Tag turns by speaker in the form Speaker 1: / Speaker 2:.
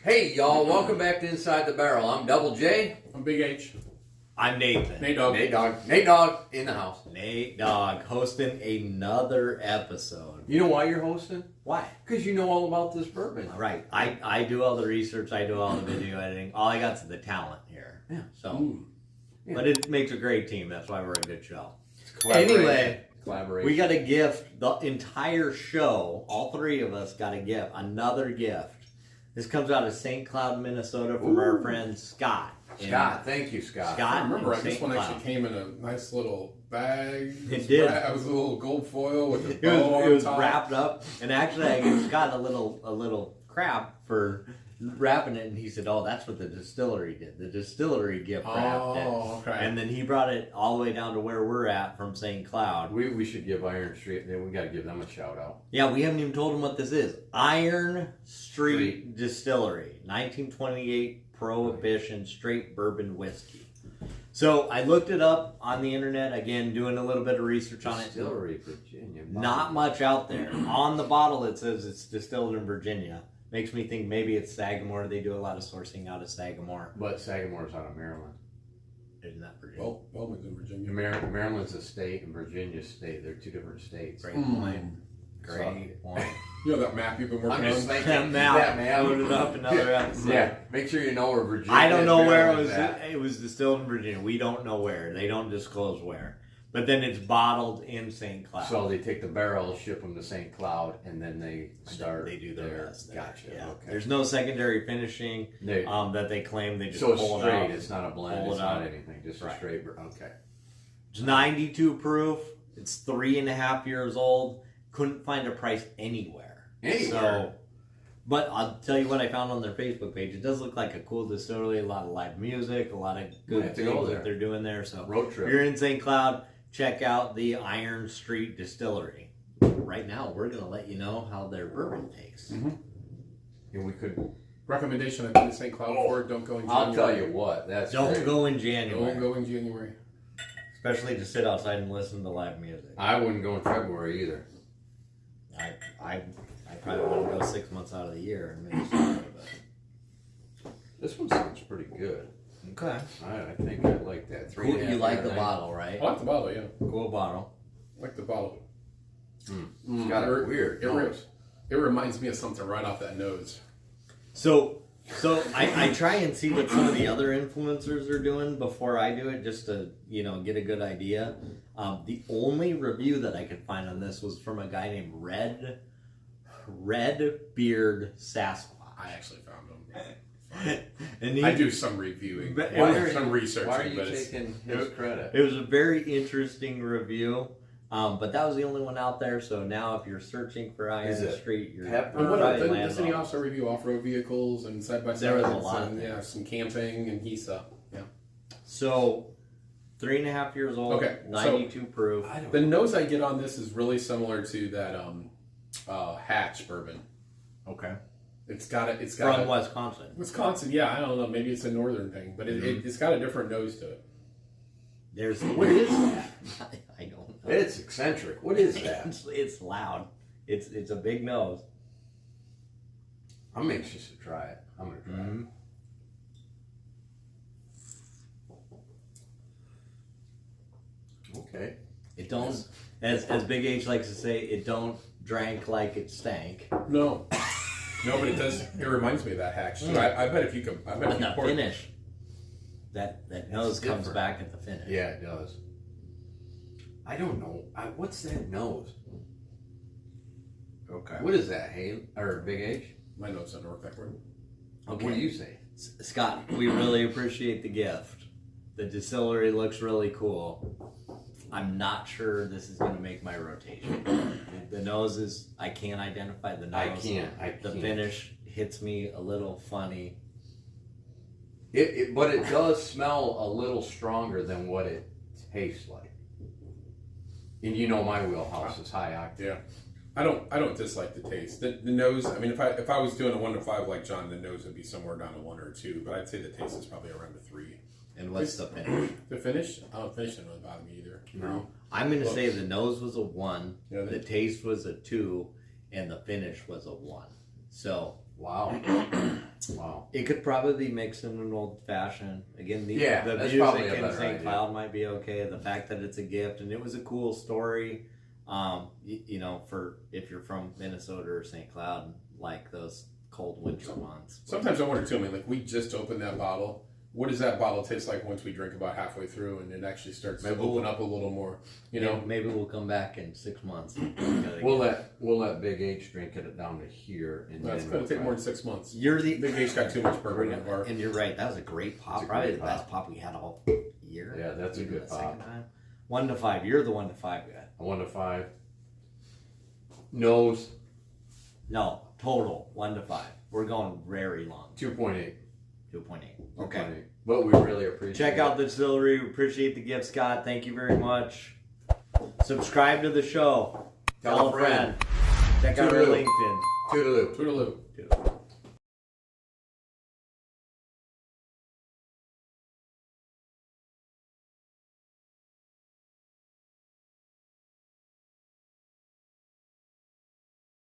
Speaker 1: Hey, y'all, welcome back to Inside the Barrel. I'm Double J.
Speaker 2: I'm Big H.
Speaker 3: I'm Nathan.
Speaker 2: Nate Dogg.
Speaker 1: Nate Dogg in the house.
Speaker 3: Nate Dogg hosting another episode.
Speaker 1: You know why you're hosting?
Speaker 3: Why?
Speaker 1: Because you know all about this bourbon.
Speaker 3: Right. I do all the research. I do all the video editing. All I got's the talent here.
Speaker 1: Yeah.
Speaker 3: So,
Speaker 1: Yeah.
Speaker 3: But it makes a great team. That's why we're a good show.
Speaker 1: Collaboration.
Speaker 3: We got a gift. The entire show, all three of us got a gift. Another gift. This comes out of St. Cloud, Minnesota from our friend Scott.
Speaker 1: Scott, thank you, Scott.
Speaker 2: I remember
Speaker 3: in
Speaker 2: this
Speaker 3: St.
Speaker 2: one
Speaker 3: Cloud.
Speaker 2: actually came in a nice little bag.
Speaker 3: It did.
Speaker 2: It was a little gold foil with a
Speaker 3: It
Speaker 2: bow on
Speaker 3: was
Speaker 2: top.
Speaker 3: wrapped up, and actually I gave Scott a little crap for wrapping it, and he said, "Oh, that's what the distillery did. The distillery gift wrapped it."
Speaker 2: Oh, okay.
Speaker 3: And then he brought it all the way down to where we're at from St. Cloud.
Speaker 1: We should give Iron Street, we got to give them a shout out.
Speaker 3: Yeah, we haven't even told him what this is. Iron Street Distillery, 1928 Prohibition straight bourbon whiskey. So I looked it up on the internet, again, doing a little bit of research on it.
Speaker 1: Distillery, Virginia.
Speaker 3: Not much out there. On the bottle it says it's distilled in Virginia. Makes me think maybe it's Sagamore. They do a lot of sourcing out of Sagamore.
Speaker 1: But Sagamore's out of Maryland.
Speaker 3: Isn't that Virginia?
Speaker 2: Well, Bowman's in Virginia.
Speaker 1: Maryland's a state and Virginia's a state. They're two different states.
Speaker 3: Great point. Great point.
Speaker 2: You know that map you've been working
Speaker 1: I'm just
Speaker 2: on?
Speaker 1: thinking
Speaker 3: That map,
Speaker 1: man.
Speaker 3: load it up another episode.
Speaker 1: Yeah, make sure you know where Virginia
Speaker 3: I don't
Speaker 1: is,
Speaker 3: know where it
Speaker 1: Maryland's
Speaker 3: was.
Speaker 1: at.
Speaker 3: It was distilled in Virginia. We don't know where. They don't disclose where. But then it's bottled in St. Cloud.
Speaker 1: So they take the barrels, ship them to St. Cloud, and then they start.
Speaker 3: They do the
Speaker 1: their
Speaker 3: rest there.
Speaker 1: Gotcha.
Speaker 3: Yeah.
Speaker 1: Okay.
Speaker 3: There's no secondary finishing
Speaker 1: They-
Speaker 3: that they claim. They just
Speaker 1: so it's
Speaker 3: pull it
Speaker 1: straight.
Speaker 3: out.
Speaker 1: It's not a blend.
Speaker 3: pull
Speaker 1: It's
Speaker 3: it
Speaker 1: not
Speaker 3: out.
Speaker 1: anything. Just
Speaker 3: Right.
Speaker 1: a straight. Okay.
Speaker 3: It's 92 proof. It's 3.5 years old. Couldn't find a price anywhere.
Speaker 1: Anywhere?
Speaker 3: So, but I'll tell you what I found on their Facebook page. It does look like a cool distillery. A lot of live music. A lot of
Speaker 1: Might
Speaker 3: good
Speaker 1: have to go
Speaker 3: things
Speaker 1: there.
Speaker 3: that they're doing there. So
Speaker 1: Road
Speaker 3: if
Speaker 1: trip.
Speaker 3: you're in St. Cloud, check out the Iron Street Distillery. Right now, we're going to let you know how their bourbon tastes.
Speaker 1: And we could.
Speaker 2: Recommendation I've been to St. Cloud for. Don't go in January.
Speaker 1: I'll tell you what. That's
Speaker 3: Don't
Speaker 1: great.
Speaker 3: go in January.
Speaker 2: Don't go in January.
Speaker 3: Especially to sit outside and listen to live music.
Speaker 1: I wouldn't go in February either.
Speaker 3: I probably wouldn't go 6 months out of the year in Minnesota.
Speaker 1: This one sounds pretty good.
Speaker 3: Okay.
Speaker 1: I think I like that.
Speaker 3: Cool. You like the bottle, right?
Speaker 2: I like the bottle, yeah.
Speaker 3: Cool bottle.
Speaker 2: I like the bottle.
Speaker 1: It's got a weird nose.
Speaker 2: It reminds me of something right off that nose.
Speaker 3: So I try and see what some of the other influencers are doing before I do it, just to get a good idea. The only review that I could find on this was from a guy named Red Beard Sasquatch.
Speaker 2: I actually found them.
Speaker 3: And
Speaker 2: I do some reviewing,
Speaker 3: But
Speaker 2: some researching.
Speaker 1: Why are you
Speaker 2: but it's,
Speaker 1: taking his credit?
Speaker 3: It was a very interesting review, but that was the only one out there. So now, if you're searching for Iron
Speaker 1: Is it
Speaker 3: Street, you're
Speaker 1: pepper?
Speaker 2: And what
Speaker 3: probably
Speaker 2: else?
Speaker 3: land
Speaker 2: Doesn't he
Speaker 3: on-
Speaker 2: also review off-road vehicles and side-by-sides?
Speaker 3: There was a lot of
Speaker 2: and,
Speaker 3: things.
Speaker 2: some camping and yeah.
Speaker 3: So 3.5 years old,
Speaker 2: Okay,
Speaker 3: 92 proof.
Speaker 1: I don't
Speaker 2: The nose I get on this is really similar to that Hatch bourbon.
Speaker 3: Okay.
Speaker 2: It's got
Speaker 3: From
Speaker 2: a,
Speaker 3: Wisconsin.
Speaker 2: Wisconsin. Yeah, I don't know. Maybe it's a northern thing, but it's got a different nose to it.
Speaker 3: What is that? I don't know.
Speaker 1: It's eccentric. What is that?
Speaker 3: It's loud. It's a big nose.
Speaker 1: I'm anxious to try it. I'm gonna try
Speaker 3: Mm-hmm.
Speaker 1: it. Okay.
Speaker 3: It don't, as Big H likes to say, it don't drank like it stank.
Speaker 2: No, but it does. It reminds me of that Hatch. So I bet if you could, I bet
Speaker 3: But
Speaker 2: if you
Speaker 3: the
Speaker 2: poured
Speaker 3: finish, that nose comes
Speaker 1: different.
Speaker 3: back at the finish.
Speaker 1: Yeah, it does. I don't know. What's that nose?
Speaker 3: Okay.
Speaker 1: What is that, Hay or Big H?
Speaker 2: My nose doesn't work that way.
Speaker 3: Okay.
Speaker 1: What do you say?
Speaker 3: Scott, we really appreciate the gift. The distillery looks really cool. I'm not sure this is going to make my rotation. The nose is, I can't identify the nose.
Speaker 1: I can't.
Speaker 3: The finish hits me a little funny.
Speaker 1: But it does smell a little stronger than what it tastes like. And you know my wheelhouse is high octane.
Speaker 2: Yeah, I don't dislike the taste. The nose. I mean, if I was doing a 1 to 5 like John, the nose would be somewhere down to 1 or 2. But I'd say the taste is probably around a 3.
Speaker 3: And what's the finish?
Speaker 2: The finish? Finish didn't really bother me either.
Speaker 1: No.
Speaker 3: I'm going to say the nose was a 1,
Speaker 2: Yeah,
Speaker 3: the taste was a 2, and the finish was a 1. So,
Speaker 1: Wow. Wow.
Speaker 3: It could probably be mixed in an old fashioned. Again, the
Speaker 1: that's probably
Speaker 3: music
Speaker 1: a
Speaker 3: in
Speaker 1: better
Speaker 3: St.
Speaker 1: idea.
Speaker 3: Cloud might be okay. The fact that it's a gift and it was a cool story. For if you're from Minnesota or St. Cloud, like those cold winter months.
Speaker 2: Sometimes I wonder too. I mean, like we just opened that bottle. What does that bottle taste like once we drink about halfway through and it actually starts to open up a little more? You know,
Speaker 3: maybe we'll come back in 6 months.
Speaker 1: We'll let Big H drink it down to here, and
Speaker 2: that's
Speaker 1: then
Speaker 2: going to take more than 6 months.
Speaker 3: You're the
Speaker 2: Big H got too much bourbon in the bar.
Speaker 3: and you're right. That was a great pop.
Speaker 1: It's a
Speaker 3: Probably
Speaker 1: great
Speaker 3: the best pop we had all year.
Speaker 1: Yeah, that's a
Speaker 3: Even
Speaker 1: good
Speaker 3: the second
Speaker 1: pop.
Speaker 3: time. 1 to 5. You're the 1 to 5 guy.
Speaker 1: A 1 to 5. Nose
Speaker 3: No, total 1 to 5. We're going very long.
Speaker 1: 2.8.
Speaker 3: 2.8. Okay.
Speaker 1: But we really appreciate
Speaker 3: Check out the distillery. We appreciate the gift, Scott. Thank you very much. Subscribe to the show.
Speaker 1: Tell a friend.
Speaker 3: Check out our
Speaker 1: Toodaloo.
Speaker 3: LinkedIn.
Speaker 1: Toodaloo.
Speaker 2: Toodaloo.
Speaker 3: Toodaloo.